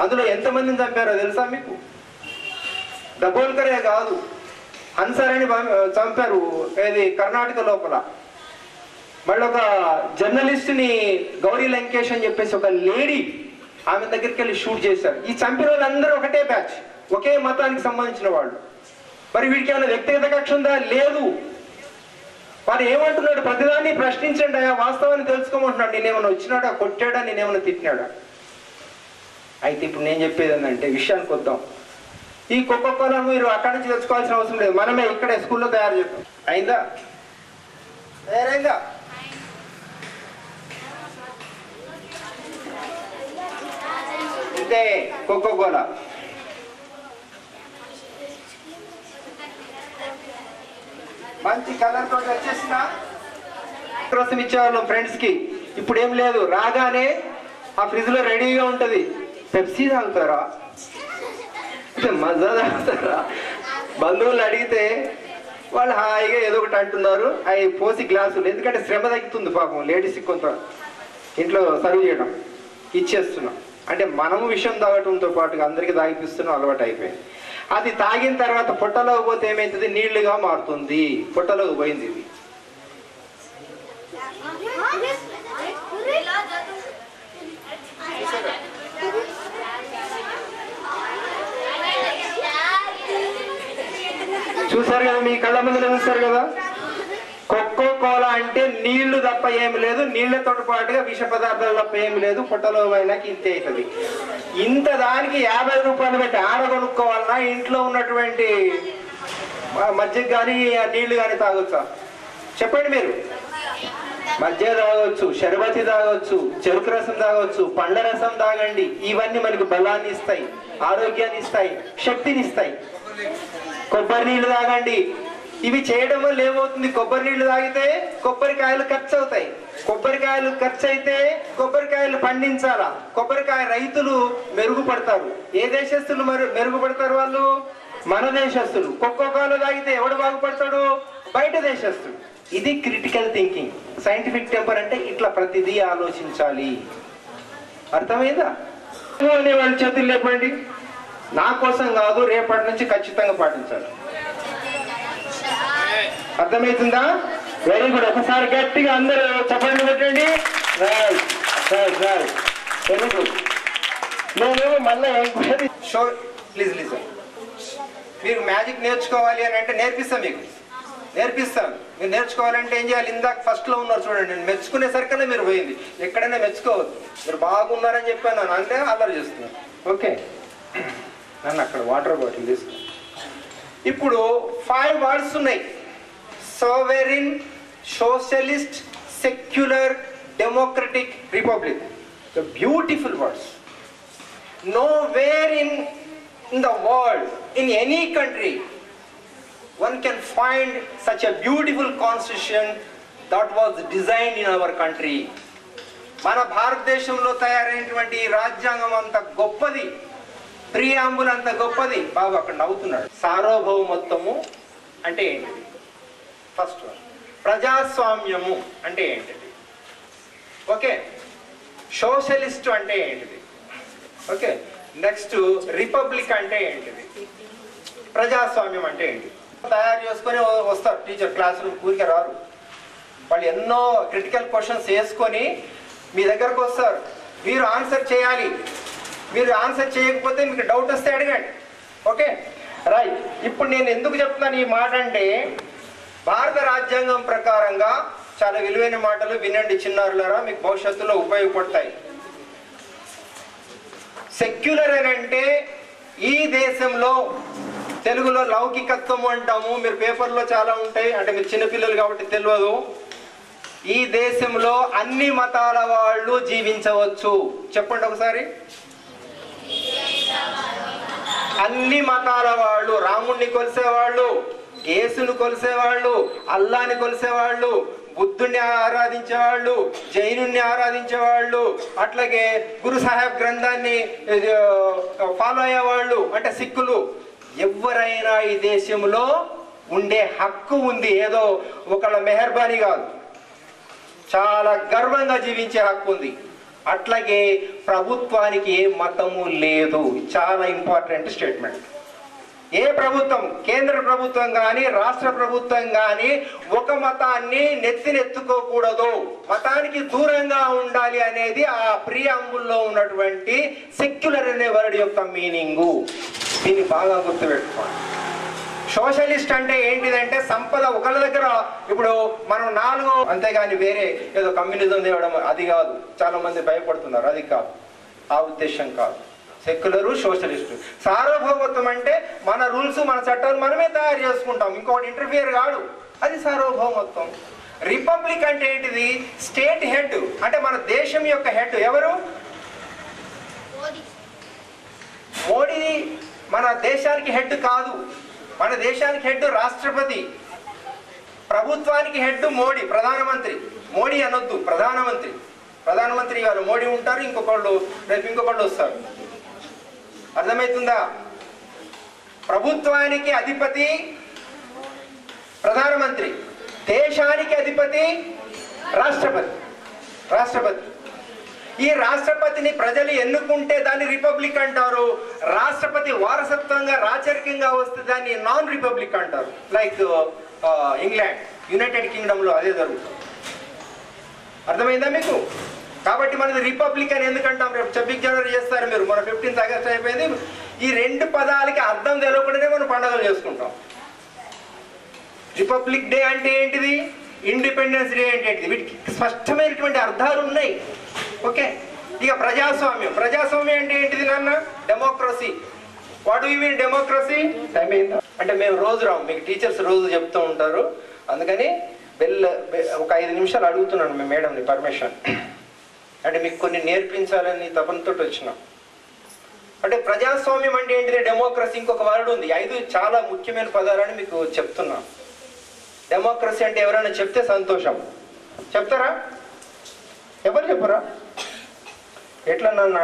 అందులో ఎంతమందిని చంపారో తెలుసా మీకు? దబోల్కరే కాదు, హన్సరని చంపారు ఏది కర్ణాటక లోపల. మళ్ళీ ఒక జర్నలిస్ట్ని గౌరీ లంకేష్ అని చెప్పేసి ఒక లేడీ, ఆమె దగ్గరికి వెళ్ళి షూట్ చేశారు. ఈ చంపిన వాళ్ళందరూ ఒకటే బ్యాచ్, ఒకే మతానికి సంబంధించిన వాళ్ళు. మరి వీడికి ఏమైనా వ్యక్తిగత కక్ష ఉందా? లేదు. వాడు ఏమంటున్నాడు? ప్రతిదాన్ని ప్రశ్నించండి, ఆ వాస్తవాన్ని తెలుసుకోమంటున్నాడు. నేనేమైనా వచ్చినాడా, కొట్టాడా, నేనేమైనా తిట్టినాడా? అయితే ఇప్పుడు నేను చెప్పేది ఏంటంటే, విషయానికి వద్దాం. ఈ కోకో కోలా మీరు అక్కడి నుంచి తెచ్చుకోవాల్సిన అవసరం లేదు, మనమే ఇక్కడే స్కూల్లో తయారు చేస్తాం. అయిందా? తయారైందా? ఇదే కోకో కోలా. మంచి కలర్ తోటి వచ్చేసిన కోసం ఇచ్చేవాళ్ళం ఫ్రెండ్స్ కి. ఇప్పుడు ఏం లేదు, రాగానే ఆ ఫ్రిడ్జ్ లో రెడీగా ఉంటది. పెప్సీ తాగుతారా, మజా తాగుతారా? బంధువులు అడిగితే వాళ్ళు హాయిగా ఏదో ఒకటి అంటున్నారు, అవి పోసి గ్లాసులు. ఎందుకంటే శ్రమ తగ్గుతుంది పాపం లేడీస్కి, కొంత ఇంట్లో సర్వ్ చేయడం ఇచ్చేస్తున్నాం. అంటే మనము విషయం తాగటంతో పాటుగా అందరికీ తాగిపిస్తున్నాం, అలవాటు అయిపోయింది. అది తాగిన తర్వాత పొట్టలోకి పోతే ఏమైతుంది? నీళ్లుగా మారుతుంది. పొట్టలోకి పోయింది ఇది. చూసారు కదా, మీ కళ్ళ ముందు చూస్తారు కదా. కోకో కోలా అంటే నీళ్లు తప్ప ఏమి లేదు, నీళ్లతో పాటుగా విష పదార్థాలు తప్ప ఏమి లేదు. పొట్టలో పోయినాకి ఇంతే అవుతుంది. ఇంత దానికి 50 రూపాయలు పెట్టి ఆడ కొనుక్కోవాలన్నా ఇంట్లో ఉన్నటువంటి మజ్జిగ కానీ నీళ్లు కానీ తాగొచ్చా? చెప్పండి మీరు. మజ్జిగ తాగొచ్చు, షర్బతి తాగొచ్చు, చెరుకు రసం తాగొచ్చు, పండ్ల రసం తాగండి. ఇవన్నీ మనకు బలాన్ని ఇస్తాయి, ఆరోగ్యాన్ని ఇస్తాయి, శక్తిని ఇస్తాయి. కొబ్బరి నీళ్లు తాగండి. ఇవి చేయడం వల్ల ఏమవుతుంది? కొబ్బరి నీళ్లు తాగితే కొబ్బరికాయలు ఖర్చు అవుతాయి. కొబ్బరికాయలు ఖర్చు అయితే కొబ్బరికాయలు పండించాలా, కొబ్బరికాయ రైతులు మెరుగుపడతారు. ఏ దేశస్తులు మెరుగుపడతారు? వాళ్ళు మన దేశస్తులు. కోకో కోలా తాగితే ఎవడు బాగుపడతాడు? బయట దేశస్తులు. ఇది క్రిటికల్ థింకింగ్. సైంటిఫిక్ టెంపర్ అంటే ఇట్లా ప్రతిదీ ఆలోచించాలి. అర్థమైందా? అనే వాళ్ళ చేతులు లేపండి. నా కోసం కాదు, రేపటి నుంచి ఖచ్చితంగా పాటించాలి. అర్థమవుతుందా? Very good. ఒకసారి గట్టిగా అందరూ చప్పట్లు పెట్టండి. Very good. నేనేమో మళ్ళీ షో ప్లీజ్ లిసన్. మీరు మ్యాజిక్ నేర్చుకోవాలి అని అంటే నేర్పిస్తాను, మీకు నేర్పిస్తాను. మీరు నేర్చుకోవాలంటే ఏం చేయాలి? ఇందాక ఫస్ట్లో ఉన్నారు చూడండి, నేను మెచ్చుకునేసరికనే మీరు పోయింది. ఎక్కడైనా మెచ్చుకోవద్దు. మీరు బాగున్నారని చెప్పాను అంటే అల్లరి చేస్తున్నాను. ఓకే, నన్ను అక్కడ వాటర్ బాటిల్ తీసుకో. ఇప్పుడు 5 వర్డ్స్ ఉన్నాయి: sovereign, socialist, secular, democratic, republic. The beautiful words. Nowhere in the world, in any country, one can find such a beautiful constitution that was designed in our country. మన భారతదేశంలో తయారైనటువంటి రాజ్యాంగం అంత గొప్పది, preamble అంత గొప్పది. బాబు అక్కడ నవ్వుతున్నాడు. సార్వభౌమత్వము అంటే ఏంటిది? ఫస్ట్ ప్రజాస్వామ్యము అంటే ఏంటిది? ఓకే. సోషలిస్ట్ అంటే ఏంటిది? ఓకే. నెక్స్ట్ రిపబ్లిక్ అంటే ఏంటిది? ప్రజాస్వామ్యం అంటే ఏంటి? తయారు చేసుకొని వస్తారు టీచర్ క్లాస్ రూమ్, ఊరికే రారు. వాళ్ళు ఎన్నో క్రిటికల్ క్వశ్చన్స్ వేసుకొని మీ దగ్గరకు వస్తారు. మీరు ఆన్సర్ చేయాలి. మీరు ఆన్సర్ చేయకపోతే మీకు డౌట్ వస్తే అడగండి. Okay right. ఇప్పుడు నేను ఎందుకు చెప్తున్నాను ఈ మాట అంటే, భారత రాజ్యాంగం ప్రకారంగా చాలా విలువైన మాటలు వినండి చిన్నారులారా, మీకు భవిష్యత్తులో ఉపయోగపడతాయి. సెక్యులర్ అని అంటే ఈ దేశంలో, తెలుగులో లౌకికత్వం అంటాము, మీరు పేపర్లో చాలా ఉంటాయి, అంటే మీరు చిన్నపిల్లలు కాబట్టి తెలియదు. ఈ దేశంలో అన్ని మతాల వాళ్ళు జీవించవచ్చు. చెప్పండి ఒకసారి. అన్ని మతాల వాళ్ళు, రాముణ్ణి కొలిసేవాళ్ళు, యేసును కొలిసేవాళ్ళు, అల్లాని కొలిసేవాళ్ళు, బుద్ధుణ్ణి ఆరాధించేవాళ్ళు, జైనుణ్ణి ఆరాధించేవాళ్ళు, అట్లాగే గురు సాహెబ్ గ్రంథాన్ని ఫాలో అయ్యేవాళ్ళు అంటే సిక్కులు, ఎవరైనా ఈ దేశంలో ఉండే హక్కు ఉంది. ఏదో ఒకళ్ళ మెహర్బానీ కాదు, చాలా గర్వంగా జీవించే హక్కు ఉంది. అట్లాగే ప్రభుత్వానికి ఏ మతము లేదు. చాలా ఇంపార్టెంట్ స్టేట్మెంట్. ఏ ప్రభుత్వం, కేంద్ర ప్రభుత్వం కానీ రాష్ట్ర ప్రభుత్వం కానీ ఒక మతాన్ని నెత్తినెత్తుకోకూడదు, మతానికి దూరంగా ఉండాలి అనేది ఆ ప్రియాంబుల్లో ఉన్నటువంటి సెక్యులర్ అనే వర్డ్ యొక్క మీనింగు. దీన్ని బాగా గుర్తుపెట్టుకోండి. సోషలిస్ట్ అంటే ఏంటిదంటే సంపద ఒకళ్ళ దగ్గర, ఇప్పుడు మనం 4 అంతేగాని వేరే ఏదో కమ్యూనిజం తేవడం అది కాదు. చాలా మంది భయపడుతున్నారు, అది కాదు, ఆ ఉద్దేశం కాదు. Secular, socialist. సార్వభౌమత్వం అంటే మన రూల్స్ మన చట్టాలు మనమే తయారు చేసుకుంటాం, ఇంకొకటి ఇంటర్ఫియర్ కాదు, అది సార్వభౌమత్వం. రిపబ్లిక్ అంటే ఏంటిది? స్టేట్ హెడ్ అంటే మన దేశం యొక్క హెడ్ ఎవరు? మోడీ మన దేశానికి హెడ్ కాదు. మన దేశానికి హెడ్ రాష్ట్రపతి, ప్రభుత్వానికి హెడ్ మోడీ, ప్రధానమంత్రి. మోడీ అనొద్దు, ప్రధానమంత్రి. ప్రధానమంత్రి గారు మోడీ ఉంటారు, ఇంకొకళ్ళు రేపు ఇంకొకళ్ళు వస్తారు. అర్థమవుతుందా? ప్రభుత్వానికి అధిపతి ప్రధానమంత్రి, దేశానికి అధిపతి రాష్ట్రపతి. రాష్ట్రపతి. ఈ రాష్ట్రపతిని ప్రజలు ఎన్నుకుంటే దాన్ని రిపబ్లిక్ అంటారు. రాష్ట్రపతి వారసత్వంగా రాచరికంగా వస్తే దాన్ని నాన్ రిపబ్లిక్ అంటారు. లైక్ ఇంగ్లాండ్, యునైటెడ్ కింగ్డమ్లో అదే జరుగుతుంది. అర్థమైందా మీకు? కాబట్టి మనది రిపబ్లిక్ అని ఎందుకంటాం? రేపు 26 జనవరి చేస్తారు మీరు, మన 15 ఆగస్ట్ అయిపోయింది. ఈ 2 పదాలకి అర్థం తెలియకుండానే మనం పండుగలు చేసుకుంటాం. రిపబ్లిక్ డే అంటే ఏంటిది, ఇండిపెండెన్స్ డే అంటే ఏంటిది, వీటికి స్పష్టమైనటువంటి అర్థాలు ఉన్నాయి. ఓకే. ఇక ప్రజాస్వామ్యం. ప్రజాస్వామ్యం అంటే ఏంటిది నాన్న? Democracy. What do you mean democracy? Time అయిందా? అంటే మేము రోజు రాము, మీకు టీచర్స్ రోజు చెప్తూ ఉంటారు, అందుకని ఒక 5 నిమిషాలు అడుగుతున్నాను మీ మేడంని పర్మిషన్. అంటే మీకు కొన్ని నేర్పించాలని తపనతో వచ్చినాం. అంటే ప్రజాస్వామ్యం అంటే ఏంటిది? డెమోక్రసీ. ఇంకొక వర్డ్ ఉంది, 5 చాలా ముఖ్యమైన పదాలని మీకు చెప్తున్నా. డెమోక్రసీ అంటే ఎవరైనా చెప్తే సంతోషం. చెప్తారా? ఎవరు చెప్పరా? ఎట్లా నాన్న?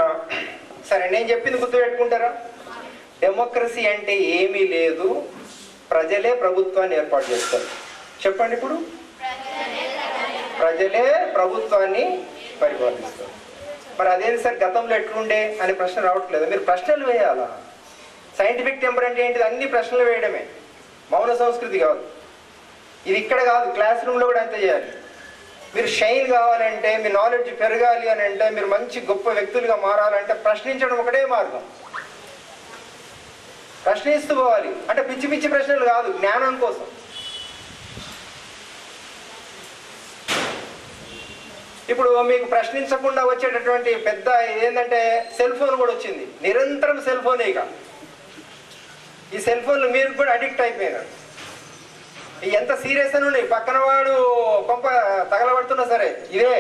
సరే, నేను చెప్పింది గుర్తు పెట్టుకుంటారా? డెమోక్రసీ అంటే ఏమీ లేదు, ప్రజలే ప్రభుత్వాన్ని ఏర్పాటు చేస్తారు. చెప్పండి. ఇప్పుడు ప్రజలే ప్రభుత్వాన్ని పరిపాలిస్తారు. మరి అదేంటి సార్ గతంలో ఎట్లుండే అనే ప్రశ్న రావట్లేదు. మీరు ప్రశ్నలు వేయాలా? సైంటిఫిక్ టెంపర్ అంటే ఏంటిది? అన్ని ప్రశ్నలు వేయడమే, మౌన సంస్కృతి కాదు. ఇది ఇక్కడ కాదు, క్లాస్ రూమ్లో కూడా అంతే చేయాలి. మీరు షైన్ కావాలంటే, మీ నాలెడ్జ్ పెరగాలి అని అంటే, మీరు మంచి గొప్ప వ్యక్తులుగా మారాలంటే ప్రశ్నించడం ఒకటే మార్గం. ప్రశ్నిస్తూ పోవాలి. అంటే పిచ్చి పిచ్చి ప్రశ్నలు కాదు, జ్ఞానం కోసం. ఇప్పుడు మీకు ప్రశ్నించకుండా వచ్చేటటువంటి పెద్ద ఏంటంటే సెల్ ఫోన్ కూడా వచ్చింది. నిరంతరం సెల్ ఫోనే. ఇక ఈ సెల్ ఫోన్లు మీరు కూడా అడిక్ట్ అయిపోయినారు. ఎంత సీరియస్ అని ఉన్నాయి, పక్కన వాడు కొంప తగలబడుతున్నా సరే ఇదే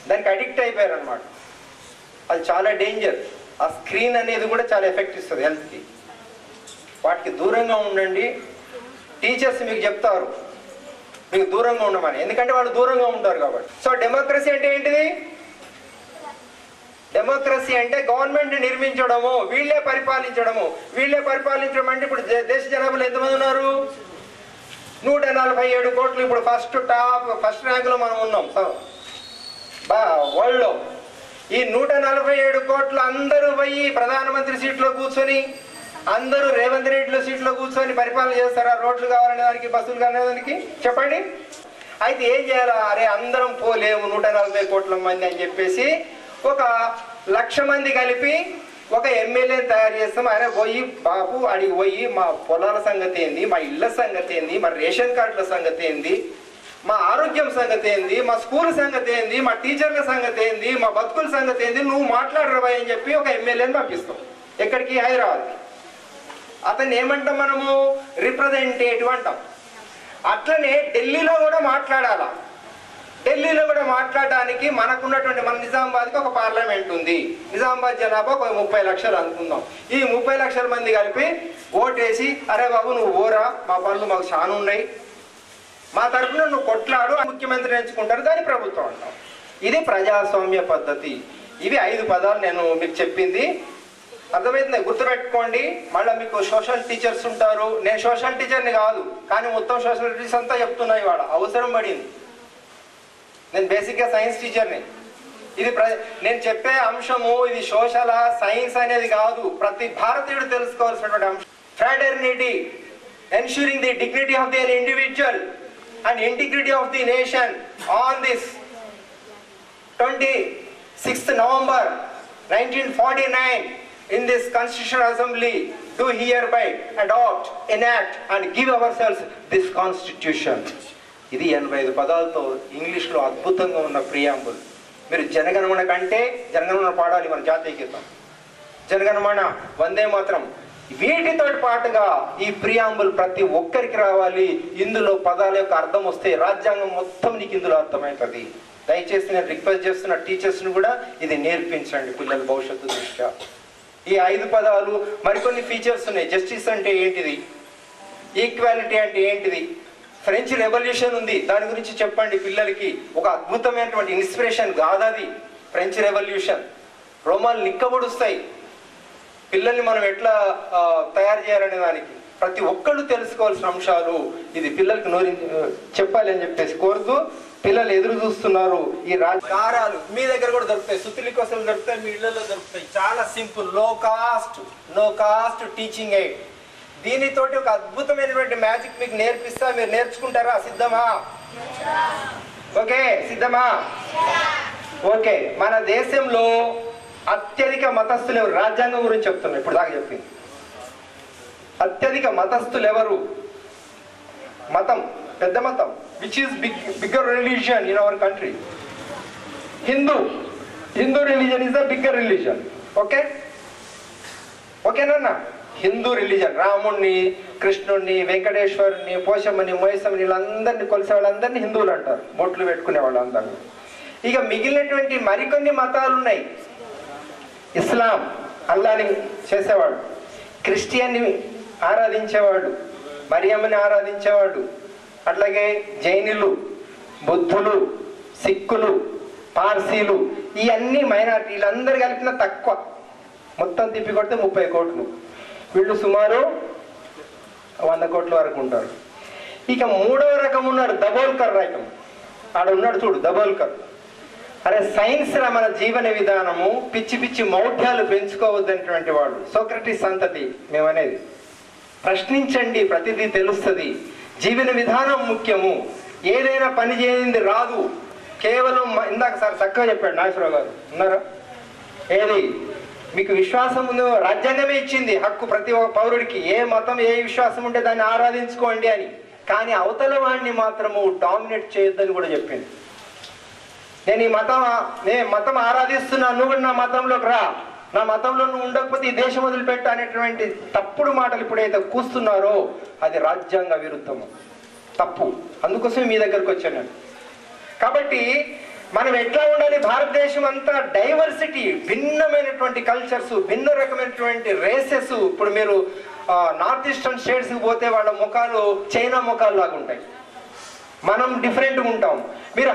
దానికి అడిక్ట్ అయిపోయారు అనమాట. అది చాలా డేంజర్. ఆ స్క్రీన్ అనేది కూడా చాలా ఎఫెక్ట్ ఇస్తుంది హెల్త్కి. వాటికి దూరంగా ఉండండి. టీచర్స్ మీకు చెప్తారు మీకు దూరంగా ఉండమని, ఎందుకంటే వాళ్ళు దూరంగా ఉంటారు కాబట్టి. సో డెమోక్రసీ అంటే ఏంటిది? డెమోక్రసీ అంటే గవర్నమెంట్ నిర్మించడము, వీళ్ళే పరిపాలించడము. వీళ్ళే పరిపాలించడం అంటే ఇప్పుడు దేశ జనాభాలో ఎంతమంది ఉన్నారు? 147 కోట్లు. ఇప్పుడు ఫస్ట్ ర్యాంకులో మనం ఉన్నాం వరల్డ్లో. ఈ 147 కోట్లు అందరూ పోయి ప్రధానమంత్రి సీట్లో కూర్చొని, అందరూ రేవంత్ రెడ్డిలో సీట్లో కూర్చొని పరిపాలన చేస్తారా? రోడ్లు కావాలనే దానికి, బస్సులు కావాలనేదానికి? చెప్పండి. అయితే ఏం చేయాలా? అరే అందరం పోలేము 140 కోట్ల మంది అని చెప్పేసి 1,00,000 మంది కలిపి ఒక ఎమ్మెల్యేని తయారు చేస్తాం. ఆయన పోయి బాబు అడిగి పోయి మా పొలాల సంగతి ఏంది, మా ఇళ్ల సంగతి ఏంది, మా రేషన్ కార్డుల సంగతి ఏంది, మా ఆరోగ్యం సంగతి ఏంది, మా స్కూల్ సంగతి ఏంది, మా టీచర్ల సంగతి ఏంది, మా బతుకుల సంగతి ఏంది, నువ్వు మాట్లాడరావా అని చెప్పి ఒక ఎమ్మెల్యేని పంపిస్తాం. ఎక్కడికి? హైదరాబాద్కి. అతన్ని ఏమంటాం మనము? రిప్రజెంటేటివ్ అంటాం. అట్లనే ఢిల్లీలో కూడా మాట్లాడాలా. ఢిల్లీలో కూడా మాట్లాడడానికి మనకున్నటువంటి మన నిజామాబాద్కి ఒక పార్లమెంట్ ఉంది. నిజామాబాద్ జనాభా ఒక 30 లక్షలు అనుకుందాం. ఈ 30 లక్షల మంది కలిపి ఓటేసి అరే బాబు నువ్వు ఓరా, మా పనులు మాకు చాలా ఉన్నాయి, మా తరఫున నువ్వు కొట్లాడు, ముఖ్యమంత్రిని ఎంచుకుంటారు, దాని ప్రభుత్వం అంటాం. ఇది ప్రజాస్వామ్య పద్ధతి. ఇవి 5 పదాలు నేను మీకు చెప్పింది. అర్థమైంది? గుర్తుపెట్టుకోండి. మళ్ళీ మీకు సోషల్ టీచర్స్ ఉంటారు. నేను సోషల్ టీచర్ని కాదు, కానీ మొత్తం సోషల్ టీచర్స్ అంతా చెప్తున్నాయి. ఇవాళ అవసరం పడింది. నేను బేసిక్గా సైన్స్ టీచర్ని. ఇది నేను చెప్పే అంశము ఇది సోషల్ సైన్స్ అనేది కాదు, ప్రతి భారతీయుడు తెలుసుకోవాల్సినటువంటి అంశం. Fraternity, ensuring the dignity of the individual and integrity of the nation on this 26th November 1949 in this Constitutional Assembly do hereby adopt, enact and give ourselves this Constitution. ఇది 85 పదాలతో ఇంగ్లీష్లో అద్భుతంగా ఉన్న ప్రియాంబుల్. మీరు జనగణమన కంటే జనగణమన పాడాలి, మన జాతీయ గీతం, జనగణమన, వందే మాత్రం, వీటితో పాటుగా ఈ ప్రియాంబుల్ ప్రతి ఒక్కరికి రావాలి. ఇందులో పదాల యొక్క అర్థం వస్తే రాజ్యాంగం మొత్తం నీకు ఇందులో అర్థమవుతుంది. దయచేసి నేను రిక్వెస్ట్ చేస్తున్న టీచర్స్ని కూడా ఇది నేర్పించండి పిల్లల భవిష్యత్తు దృష్ట్యా. ఈ 5 పదాలు, మరికొన్ని ఫీచర్స్ ఉన్నాయి. జస్టిస్ అంటే ఏంటిది, ఈక్వాలిటీ అంటే ఏంటిది, ఫ్రెంచ్ రెవల్యూషన్ ఉంది, దాని గురించి చెప్పండి పిల్లలకి. ఒక అద్భుతమైనటువంటి ఇన్స్పిరేషన్ కాదు అది ఫ్రెంచ్ రెవల్యూషన్. రోమాలు నిక్కబొడుస్తాయి. పిల్లల్ని మనం ఎట్లా తయారు చేయాలనే దానికి ప్రతి ఒక్కళ్ళు తెలుసుకోవాల్సిన అంశాలు. ఇది పిల్లలకి చెప్పాలి అని చెప్పేసి కోరుతూ, పిల్లలు ఎదురు చూస్తున్నారు. ఈ కారాలు మీ దగ్గర కూడా దొరుకుతాయి, సుత్తిలి కోసలు దొరుకుతాయి, మీ ఇళ్లలో దొరుకుతాయి. చాలా simple, no cost teaching aid. దీనితోటి ఒక అద్భుతమైనటువంటి మ్యాజిక్ మీకు నేర్పిస్తా, మీరు నేర్చుకుంటారా? సిద్ధమా? ఓకే, సిద్ధమా? ఓకే. మన దేశంలో అత్యధిక మతస్థులు ఎవరు? రాజ్యాంగం గురించి చెప్తున్నా, ఇప్పుడు దాకా చెప్పింది. అత్యధిక మతస్థులు ఎవరు? మతం, పెద్ద మతం, which is bigger religion in our country. Hindu religion is the bigger religion. Okay, ఓకేనా? హిందూ రిలీజన్, రాముణ్ణి, కృష్ణుణ్ణి, వెంకటేశ్వరుని, పోషమ్మని, మోయసమ్మని, వీళ్ళందరినీ కొలిసే వాళ్ళందరినీ హిందువులు అంటారు, బొట్లు పెట్టుకునే వాళ్ళందరినీ. ఇక మిగిలినటువంటి మరికొన్ని మతాలు ఉన్నాయి. ఇస్లాం, అల్లాని చేసేవాడు, క్రిస్టియన్ని ఆరాధించేవాడు, మరియమ్మని ఆరాధించేవాడు, అట్లాగే జైనులు, బుద్ధులు, సిక్కులు, పార్సీలు, ఈ అన్ని మైనారిటీ, వీళ్ళందరూ కలిపిన తక్కువ. మొత్తం తిప్పి కొడితే 30 కోట్లు. వీళ్ళు సుమారు 100 కోట్ల వరకు ఉంటారు. ఇక 3వ రకం ఉన్నారు, దబోల్కర్ రకం. ఆడ ఉన్నాడు చూడు, దబోల్కర్. అరే సైన్స్ రా మన జీవన విధానము, పిచ్చి పిచ్చి మౌఢ్యాలు పెంచుకోవద్దనేటువంటి వాడు. సోక్రటీస్ సంతతి మేమనేది. ప్రశ్నించండి, ప్రతిదీ తెలుస్తుంది. జీవన విధానం ముఖ్యము. ఏదైనా పని చేయింది రాదు, కేవలం ఇందాక సార్ చక్కగా చెప్పాడు నాగేశ్వరరావు గారు, ఉన్నారా? ఏది మీకు విశ్వాసం ఉందో రాజ్యాంగమే ఇచ్చింది హక్కు ప్రతి ఒక్క పౌరుడికి, ఏ మతం ఏ విశ్వాసం ఉంటే దాన్ని ఆరాధించుకోండి అని. కానీ అవతల వాడిని మాత్రము డామినేట్ చేయొద్దని కూడా చెప్పింది. నేను మతం ఆరాధిస్తున్నాను, నువ్వు కూడా నా మతంలోకి రా, నా మతంలో నువ్వు ఉండకపోతే ఈ దేశం వదిలిపెట్టు అనేటువంటి తప్పుడు మాటలు ఇప్పుడైతే కూస్తున్నారో అది రాజ్యాంగ విరుద్ధము, తప్పు. అందుకోసమే మీ దగ్గరకు వచ్చాను నేను. కాబట్టి మనం ఎట్లా ఉండాలి? భారతదేశం అంతా డైవర్సిటీ, భిన్నమైనటువంటి కల్చర్స్, భిన్న రకమైనటువంటి రేసెస్. ఇప్పుడు మీరు నార్త్ ఈస్టర్న్ స్టేట్స్కి పోతే వాళ్ళ ముఖాలు చైనా ముఖాలు లాగా ఉంటాయి, మనం డిఫరెంట్గా ఉంటాం. మీరు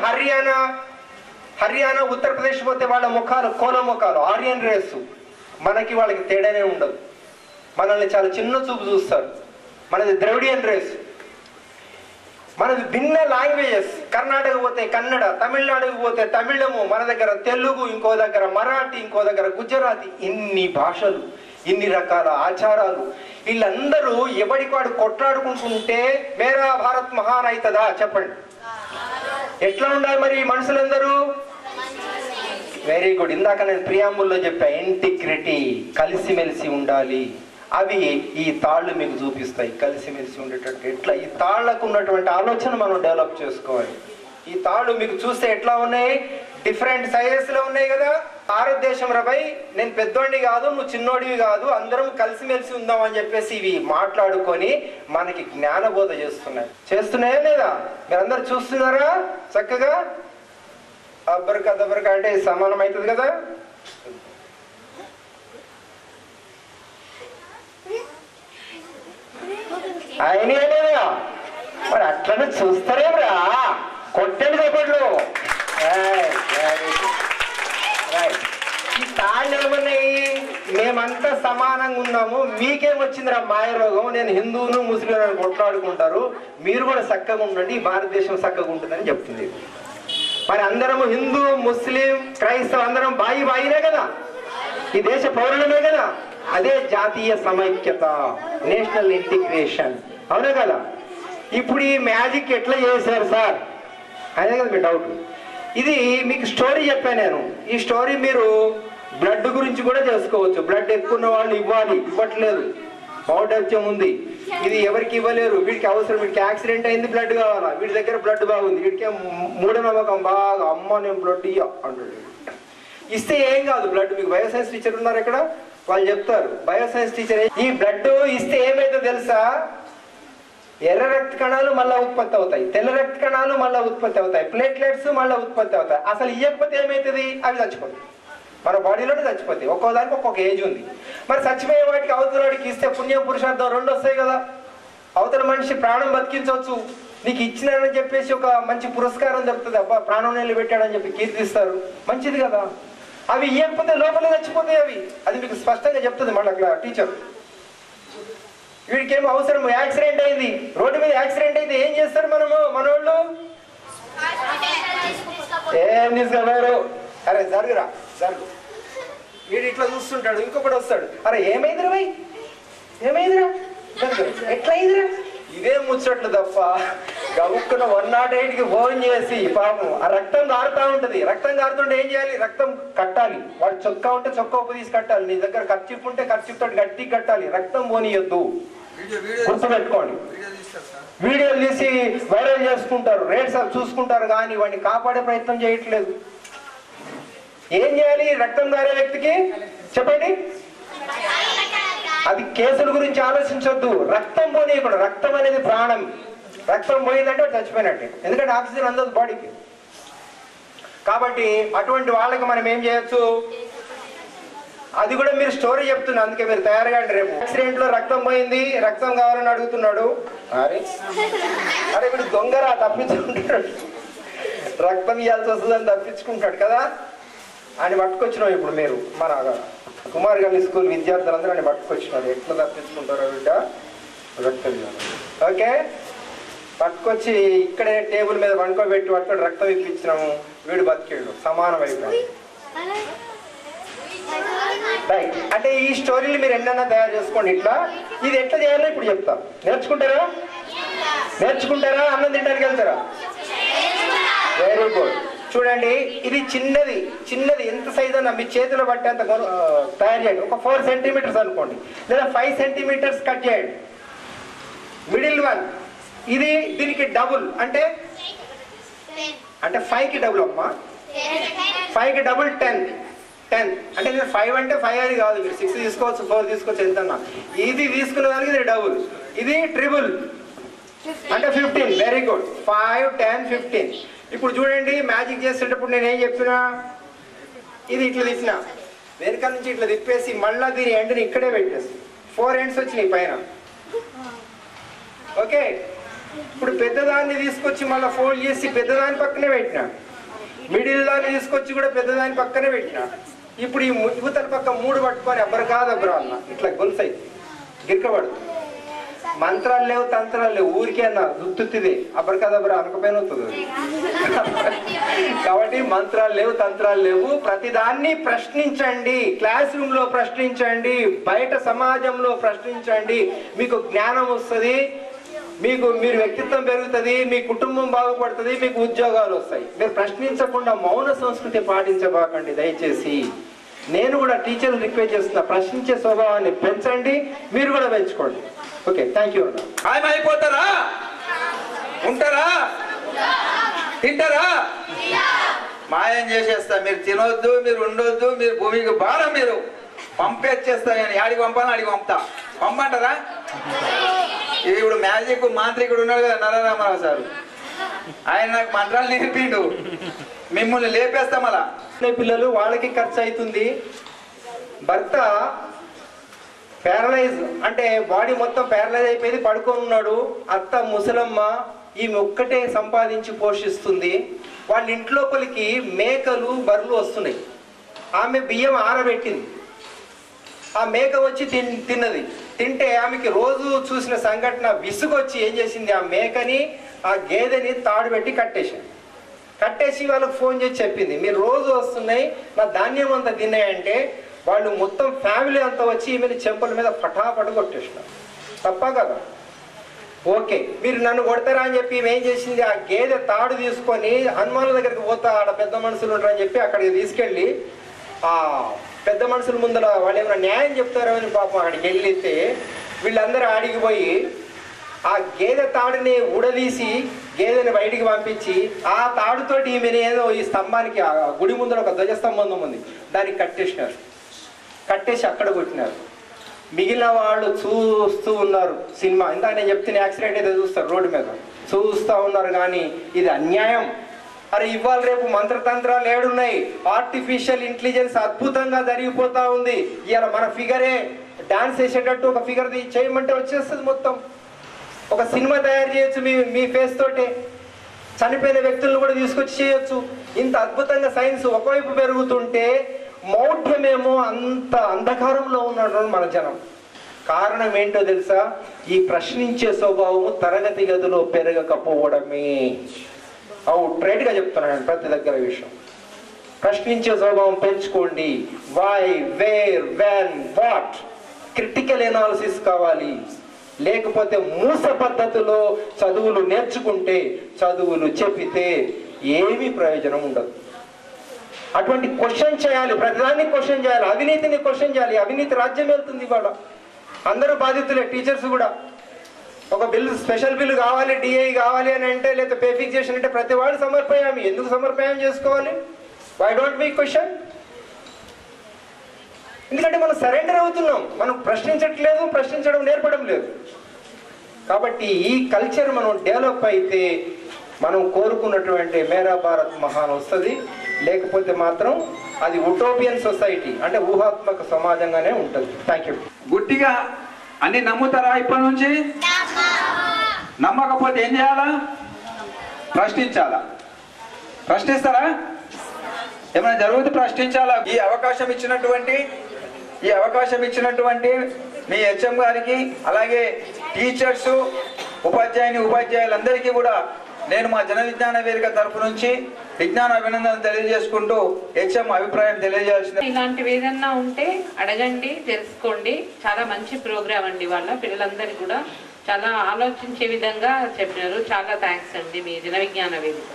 హర్యానా ఉత్తరప్రదేశ్ పోతే వాళ్ళ ముఖాలు కోల ముఖాలు, ఆరియన్ రేసు. మనకి వాళ్ళకి తేడానే ఉండదు. మనల్ని చాలా చిన్న చూపు చూస్తారు. మనది ద్రవిడియన్ రేసు, మనది భిన్న లాంగ్వేజెస్. కర్ణాటక పోతే కన్నడ, తమిళనాడుకు పోతే తమిళము, మన దగ్గర తెలుగు, ఇంకో దగ్గర మరాఠీ, ఇంకో దగ్గర గుజరాతీ. ఇన్ని భాషలు, ఇన్ని రకాల ఆచారాలు. వీళ్ళందరూ ఎవడికాడు కొట్లాడుకుంటుంటే మేరా భారత్ మహాన్ అవుతుందా? చెప్పండి. ఎట్లా ఉండాలి మరి మనుషులందరూ? Very good. ఇందాక నేను ప్రియాంబుల్లో చెప్పా, ఇంటిగ్రిటీ, కలిసిమెలిసి ఉండాలి. అవి ఈ తాళ్ళు మీకు చూపిస్తాయి కలిసిమెలిసి ఉండేటట్టు. ఎట్లా ఈ తాళ్లకు ఉన్నటువంటి ఆలోచన మనం డెవలప్ చేసుకోవాలి. ఈ తాళ్ళు మీకు చూస్తే ఎట్లా ఉన్నాయి? డిఫరెంట్ సైజెస్లో ఉన్నాయి కదా. భారతదేశం రబై నేను పెద్దోడిని కాదు, నువ్వు చిన్నోడివి కాదు, అందరం కలిసిమెలిసి ఉందాం అని చెప్పేసి ఇవి మాట్లాడుకొని మనకి జ్ఞానబోధ చేస్తున్నాయా లేదా? మీరందరూ చూస్తున్నారా? చక్కగా అబ్బరక అంటే సమానం అవుతుంది కదా. ఆయన మరి అట్లనే చూస్తారేమ్రా, కొట్టండి చప్పట్లు. ఈ తాళ్ళు ఏమన్నాయి, మేమంతా సమానంగా ఉన్నాము, మీకేం వచ్చిందిరా మాయరోగం, నేను హిందువును ముస్లింలను కొట్లాడుకుంటారు, మీరు కూడా చక్కగా ఉండండి, భారతదేశం చక్కగా ఉంటుందని చెప్తుంది. మరి అందరము హిందూ ముస్లిం క్రైస్తవ అందరం బాయినే కదా, ఈ దేశ పౌరులమే కదా. అదే జాతీయ సమైక్యత, నేషనల్ ఇంటిగ్రేషన్, అవునా కదా. ఇప్పుడు ఈ మ్యాజిక్ ఎట్లా చేశారు సార్ అదే కదా మీ డౌట్. ఇది మీకు స్టోరీ చెప్పాను నేను. ఈ స్టోరీ మీరు బ్లడ్ గురించి కూడా చేసుకోవచ్చు. బ్లడ్ ఎక్కువ ఉన్న వాళ్ళు ఇవ్వాలి, ఇవ్వట్లేదు, పౌడర్యం ఉంది, ఇది ఎవరికి ఇవ్వలేరు, వీడికి అవసరం, వీడికి యాక్సిడెంట్ అయింది బ్లడ్ కావాలా, వీడి దగ్గర బ్లడ్ బాగుంది, వీడికి మూఢనమ్మకం బాగా, అమ్మ నేను బ్లడ్ ఇయ్య అంటాడు. ఇస్తే ఏం కాదు బ్లడ్. మీకు బయోసైన్స్ టీచర్ ఉన్నారు ఇక్కడ, వాళ్ళు చెప్తారు. బయోసైన్స్ టీచర్ ఈ బ్లడ్ ఇస్తే ఏమైతే తెలుసా, ఎర్ర రక్త కణాలు మళ్ళీ ఉత్పత్తి అవుతాయి, తెల్ల రక్త కణాలు మళ్ళీ ఉత్పత్తి అవుతాయి, ప్లేట్లెట్స్ మళ్ళీ ఉత్పత్తి అవుతాయి. అసలు ఇవ్వకపోతే ఏమవుతుంది, అవి చచ్చిపోతాయి, మన బాడీలోనే చచ్చిపోతాయి. ఒక్కోదానికి ఒక్కొక్క ఏజ్ ఉంది. మరి చచ్చిపోయే వాటికి అవతల వాడికి ఇస్తే పుణ్యం పురుషార్థం రెండు వస్తాయి కదా. అవతల మనిషి ప్రాణం బతికించవచ్చు, నీకు ఇచ్చినానని చెప్పేసి ఒక మంచి పురస్కారం చెప్తుంది, అబ్బా ప్రాణం నిలబెట్టాడని చెప్పి కీర్తిస్తారు, మంచిది కదా. అవి ఇవ్వకపోతే లోపలే చచ్చిపోతాయి అవి, అది మీకు స్పష్టంగా చెప్తుంది మళ్ళీ అక్కడ టీచర్. వీడికేమో అవసరం, యాక్సిడెంట్ అయింది, రోడ్డు మీద యాక్సిడెంట్ అయితే ఏం చేస్తారు మనోళ్ళు, ఏం తీసుకెళ్ళారు, అరే జరుగురా జరుగు, వీడు ఇట్లా చూస్తుంటాడు, ఇంకొకటి వస్తాడు, అరే ఏమైందిరా భయ్, ఏమైందిరా, ఎట్లా అయిందిరా, ఇదే ముచ్చట్లు తప్ప గబుక్కున 108కి ఫోన్ చేసి పాపం ఆ రక్తం కారుతా ఉంటది. రక్తం కారుతుంటే ఏం చేయాలి, రక్తం కట్టాలి. వాడు చొక్కా ఉంటే చొక్కా ఉప్పు తీసి కట్టాలి, నీ దగ్గర ఖర్చు ఉంటే ఖర్చు తోటి గట్టి కట్టాలి, రక్తం పోనీయొద్దు, గుర్తుపెట్టుకోండి. వీడియోలు తీసి వైరల్ చేసుకుంటారు, రేట్స్ చూసుకుంటారు, కానీ వాడిని కాపాడే ప్రయత్నం చేయట్లేదు. ఏం చేయాలి రక్తం కారే వ్యక్తికి చెప్పండి. అది కేసుల గురించి ఆలోచించొద్దు, రక్తం పోనీయకుండా. రక్తం అనేది ప్రాణం, రక్తం పోయిందంటే చచ్చిపోయినట్టే, ఎందుకంటే ఆక్సిజన్ అందదు బాడీకి. కాబట్టి అటువంటి వాళ్ళకి మనం ఏం చేయొచ్చు, అది కూడా మీరు స్టోరీ చెప్తున్నా, అందుకే మీరు తయారుగా అంటే రేపు యాక్సిడెంట్ లో రక్తం పోయింది, రక్తం కావాలని అడుగుతున్నాడు, అరే అరే ఇప్పుడు దొంగరా తప్పించుకుంటాడు, రక్తం ఇవ్వాల్సి వస్తుందని తప్పించుకుంటాడు కదా అని పట్టుకొచ్చినాం. ఇప్పుడు మీరు మన కుమార్ గాంధీ స్కూల్ విద్యార్థులందరూ అని పట్టుకొచ్చినారు, ఎట్లా తప్పించుకుంటారో బిడ్డ రక్తం. ఓకే, పట్టుకొచ్చి ఇక్కడే టేబుల్ మీద వండుకోబెట్టి పట్టుకొని రక్తం ఇప్పించినాము, వీడు బతికేడు, సమానం అయిపోయాడు. రైట్, అంటే ఈ స్టోరీలు మీరు ఎన్నైనా తయారు చేసుకోండి ఇట్లా. ఇది ఎట్లా చేయాలో ఇప్పుడు చెప్తా, నేర్చుకుంటారా, అన్నం తినడానికి వెళ్తారా, వెరీ గుడ్. చూడండి, ఇది చిన్నది ఎంత సైజ్ అన్నా మీ చేతిలో బట్టి అంత తయారు చేయండి. ఒక 4 సెంటీమీటర్స్ అనుకోండి, లేదా 5 సెంటీమీటర్స్ కట్ చేయండి. మిడిల్ వన్ ఇది, దీనికి డబుల్ అంటే 5కి డబుల్ అమ్మా, 5కి డబుల్ 10 అంటే నేను 5 అంటే 5 అని కాదు, మీరు 6 తీసుకోవచ్చు, 4 తీసుకోవచ్చు, ఎంత. ఇది తీసుకునే దానికి ఇది డబుల్, ఇది ట్రిబుల్ అంటే 15. Very good, 5, 10, 15. ఇప్పుడు చూడండి, మ్యాజిక్ చేసేటప్పుడు నేను ఏం చెప్పినా, ఇది ఇట్లా తిప్పిన, వెనకాల నుంచి ఇట్లా తిప్పేసి మళ్ళీ దీని ఎండ్ని ఇక్కడే పెట్టేసి 4 ఎండ్స్ వచ్చినాయి పైన. ఓకే, ఇప్పుడు పెద్దదాన్ని తీసుకొచ్చి మళ్ళీ ఫోల్డ్ చేసి పెద్దదాని పక్కనే పెట్టిన, మిడిల్ దాన్ని తీసుకొచ్చి కూడా పెద్దదాని పక్కనే పెట్టిన. ఇప్పుడు ఈ యువతల పక్క 3 పట్టుకొని అబ్బరా అన్న ఇట్లా గొలుసై గిరకబడు. మంత్రాలు లేవు, తంత్రాలు లేవు, ఊరికే అన్న దుత్తుత్తిది అబ్బరకదబ్బరా అనకపోయిన అవుతుంది. కాబట్టి మంత్రాలు లేవు, తంత్రాలు లేవు, ప్రతిదాన్ని ప్రశ్నించండి. క్లాస్ రూమ్ లో ప్రశ్నించండి, బయట సమాజంలో ప్రశ్నించండి, మీకు జ్ఞానం వస్తుంది, మీరు వ్యక్తిత్వం పెరుగుతుంది, మీ కుటుంబం బాగుపడుతుంది, మీకు ఉద్యోగాలు వస్తాయి. మీరు ప్రశ్నించకుండా మౌన సంస్కృతి పాటించబాకండి దయచేసి. నేను కూడా టీచర్లు రిక్వెస్ట్ చేస్తున్నా, ప్రశ్నించే స్వభావాన్ని పెంచండి, మీరు కూడా పెంచుకోండి. Okay, thank you. అయిపోతారా, ఉంటారా, తింటారా, మాయం చేసేస్తా. మీరు తినొద్దు, మీరు ఉండొద్దు, మీరు భూమికి భారం, మీరు పంపేచ్చేస్తా. నేను ఆడికి పంపాను, ఆడికి పంపంటారా. ఇప్పుడు మ్యాజిక్ మాంత్రికుడు ఉన్నాడు కదా నరరామారావు సార్, ఆయన నాకు మంత్రాలు నేర్పిండు. మిమ్మల్ని లేపేస్తాం అలా. పిల్లలు వాళ్ళకి ఖర్చు అవుతుంది. భర్త ప్యారలైజ్ అంటే బాడీ మొత్తం ప్యారలైజ్ అయిపోయింది, పడుకొని ఉన్నాడు. అత్త ముసలమ్మ ఈమె ఒక్కటే సంపాదించి పోషిస్తుంది. వాళ్ళ ఇంట్లోపలికి మేకలు బర్రెలు వస్తున్నాయి. ఆమె బియ్యం ఆరబెట్టింది, ఆ మేక వచ్చి తిన్నది. తింటే ఆమెకి రోజు చూసిన సంఘటన విసుగొచ్చి ఏం చేసింది, ఆ మేకని ఆ గేదెని తాడు పెట్టి కట్టేసి వాళ్ళకి ఫోన్ చేసి చెప్పింది, మీరు రోజు వస్తున్నాయి నా ధాన్యం అంతా తిన్నాయంటే వాళ్ళు మొత్తం ఫ్యామిలీ అంతా వచ్చి ఈమెను చెంపల మీద పటాపట కొట్టేసినారు. తప్ప కదా? ఓకే, మీరు నన్ను కొడతారా అని చెప్పి ఏం చేసింది, ఆ గేదె తాడు తీసుకొని హనుమానుల దగ్గరికి పోతా, ఆడ పెద్ద మనుషులు ఉంటారని చెప్పి అక్కడికి తీసుకెళ్ళి ఆ పెద్ద మనుషుల ముందర వాళ్ళు ఏమైనా న్యాయం చెప్తారో అని పాపం అక్కడికి వెళ్ళితే వీళ్ళందరూ ఆడిగిపోయి ఆ గేదె తాడుని ఊడదీసి గేదెని బయటికి పంపించి ఆ తాడుతోటి ఈమెను ఏదో ఈ స్తంభానికి ఆ గుడి ముందర ఒక ధ్వజస్తంభం ఉంది, దానికి కట్టేసి అక్కడ కొట్టినారు. మిగిలిన వాళ్ళు చూస్తూ ఉన్నారు సినిమా. ఇందాక నేను చెప్తున్న యాక్సిడెంట్ అయితే చూస్తారు రోడ్డు మీద చూస్తూ ఉన్నారు. కానీ ఇది అన్యాయం. అరే ఇవాళ రేపు మంత్రతంత్రాలు ఏడున్నాయి, ఆర్టిఫిషియల్ ఇంటెలిజెన్స్ అద్భుతంగా జరిగిపోతా ఉంది. ఇవాళ మన ఫిగరే డాన్స్ చేసేటట్టు ఒక ఫిగర్ చేయమంటే వచ్చేస్తుంది. మొత్తం ఒక సినిమా తయారు చేయొచ్చు మీ ఫేస్ తోటే. చనిపోయిన వ్యక్తులను కూడా తీసుకొచ్చి చేయొచ్చు. ఇంత అద్భుతంగా సైన్స్ ఒకవైపు పెరుగుతుంటే మౌఢ్యమేమో అంత అంధకారంలో ఉన్నాడు మన జనం. కారణం ఏంటో తెలుసా? ఈ ప్రశ్నించే స్వభావము తరగతి గదిలో పెరగకపోవడమే. ట్రైట్గా చెప్తున్నాను ప్రతి దగ్గర విషయం. ప్రశ్నించే స్వభావం పెంచుకోండి. Why, where, when, what, critical analysis కావాలి. లేకపోతే మూస పద్ధతిలో చదువులు నేర్చుకుంటే, చదువులు చెప్పితే ఏమీ ప్రయోజనం ఉండదు. అటువంటి క్వశ్చన్ చేయాలి, ప్రతిదాన్ని క్వశ్చన్ చేయాలి, అవినీతిని క్వశ్చన్ చేయాలి. అవినీతి రాజ్యం వెళ్తుంది ఇవాళ. అందరూ బాధితులే, టీచర్స్ కూడా. ఒక బిల్లు, స్పెషల్ బిల్లు కావాలి, డిఐ కావాలి అని అంటే, లేదా పే ఫిక్సేషన్ అంటే ప్రతి వాడు సమర్పయామి. ఎందుకు సమర్పయం చేసుకోవాలి? Why don't we question? ఎందుకంటే మనం సరెండర్ అవుతున్నాం, మనం ప్రశ్నించట్లేదు, ప్రశ్నించడం నేర్పడం లేదు. కాబట్టి ఈ కల్చర్ మనం డెవలప్ అయితే మనం కోరుకున్నటువంటి మేరా భారత్ మహాన్ వస్తుంది. లేకపోతే మాత్రం అది ఉటోపియన్ సొసైటీ, అంటే ఊహాత్మక సమాజంగానే ఉంటుంది. Thank you. గుడ్డిగా అన్ని నమ్ముతారా? ఇప్పటి నుంచి నమ్మకపోతే ఏం చేయాలా? ప్రశ్నించాలా? ప్రశ్నిస్తారా? ఏమైనా జరుగుతుంది ప్రశ్నించాలా. ఈ అవకాశం ఇచ్చినటువంటి మీ హెచ్ఎం గారికి, అలాగే టీచర్స్, ఉపాధ్యాయులందరికీ కూడా నేను మా జన విజ్ఞాన వేదిక తరఫు నుంచి విజ్ఞాన అభినందనలు తెలియజేసుకుంటూ హెచ్ఎం అభిప్రాయం తెలియజేయాల్సింది. ఇలాంటివి ఏదన్నా ఉంటే అడగండి, తెలుసుకోండి. చాలా మంచి ప్రోగ్రామ్ అండి. వాళ్ళ పిల్లలందరికీ కూడా చాలా ఆలోచించే విధంగా చెప్పినారు. చాలా థ్యాంక్స్ అండి మీ జన విజ్ఞాన వేదిక.